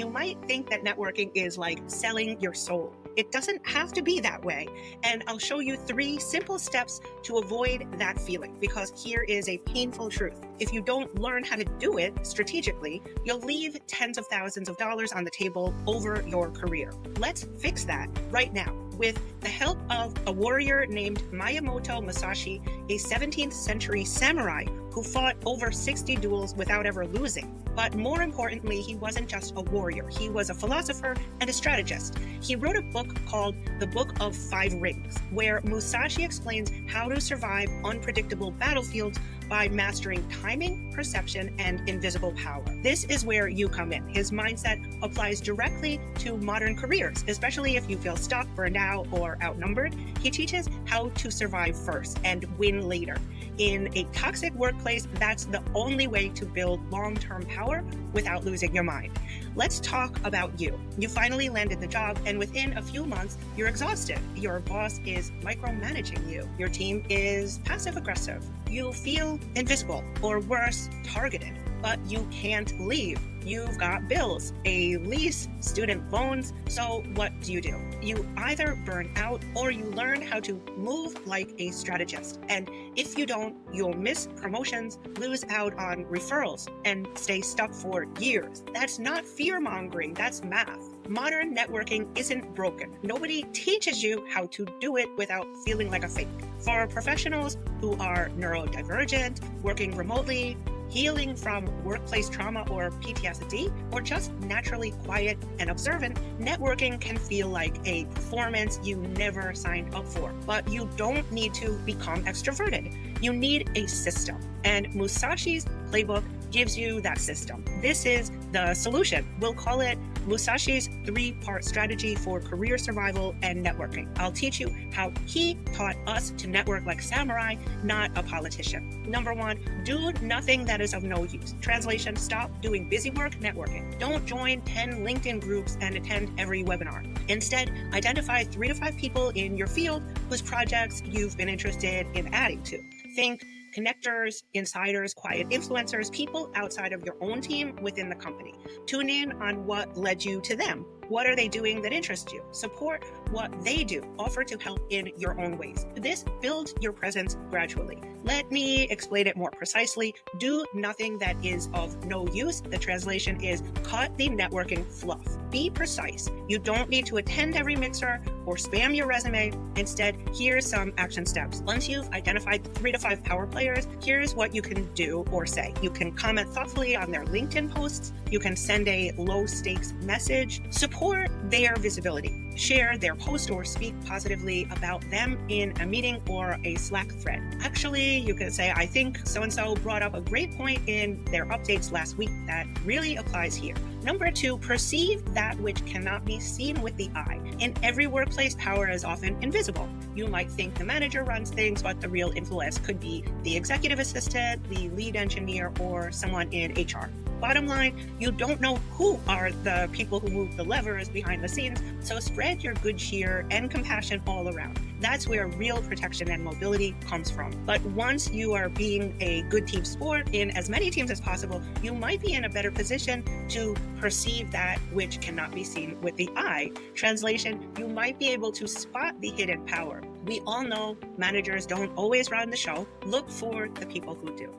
You might think that networking is like selling your soul. It doesn't have to be that way. And I'll show you 3 simple steps to avoid that feeling, because here is a painful truth. If you don't learn how to do it strategically, you'll leave tens of thousands of dollars on the table over your career. Let's fix that right now with the help of a warrior named Miyamoto Musashi, a 17th century samurai who fought over 60 duels without ever losing. But more importantly, he wasn't just a warrior. He was a philosopher and a strategist. He wrote a book called The Book of Five Rings, where Musashi explains how to survive unpredictable battlefields by mastering timing, perception, and invisible power. This is where you come in. His mindset applies directly to modern careers, especially if you feel stuck, burned out, or outnumbered. He teaches how to survive first and win later. In a toxic workplace, that's the only way to build long-term power without losing your mind. Let's talk about you. You finally landed the job, and within a few months, you're exhausted. Your boss is micromanaging you. Your team is passive-aggressive. You feel invisible, or worse, targeted, but you can't leave. You've got bills, a lease, student loans. So what do? You either burn out or you learn how to move like a strategist. And if you don't, you'll miss promotions, lose out on referrals, and stay stuck for years. That's not fear-mongering, that's math. Modern networking isn't broken. Nobody teaches you how to do it without feeling like a fake. For professionals who are neurodivergent, working remotely, healing from workplace trauma or PTSD, or just naturally quiet and observant, networking can feel like a performance you never signed up for. But you don't need to become extroverted. You need a system. And Musashi's playbook gives you that system. This is the solution. We'll call it Musashi's 3-part strategy for career survival and networking. I'll teach you how he taught us to network like samurai, not a politician. Number 1, do nothing that is of no use. Translation, stop doing busy work networking. Don't join 10 LinkedIn groups and attend every webinar. Instead, identify 3 to 5 people in your field whose projects you've been interested in adding to. Think connectors, insiders, quiet influencers, people outside of your own team within the company. Tune in on what led you to them. What are they doing that interests you? Support what they do. Offer to help in your own ways. This builds your presence gradually. Let me explain it more precisely. Do nothing that is of no use. The translation is cut the networking fluff. Be precise. You don't need to attend every mixer or spam your resume. Instead, here's some action steps. Once you've identified 3 to 5 power players, here's what you can do or say. You can comment thoughtfully on their LinkedIn posts. You can send a low-stakes message. Support their visibility. Share their post or speak positively about them in a meeting or a Slack thread. Actually, you can say, I think so-and-so brought up a great point in their updates last week that really applies here. Number 2, perceive that which cannot be seen with the eye. In every workplace, power is often invisible. You might think the manager runs things, but the real influence could be the executive assistant, the lead engineer, or someone in HR. Bottom line, you don't know who are the people who move the levers behind the scenes, so spread your good cheer and compassion all around. That's where real protection and mobility comes from. But once you are being a good team sport in as many teams as possible, you might be in a better position to perceive that which cannot be seen with the eye. Translation, you might be able to spot the hidden power. We all know managers don't always run the show. Look for the people who do.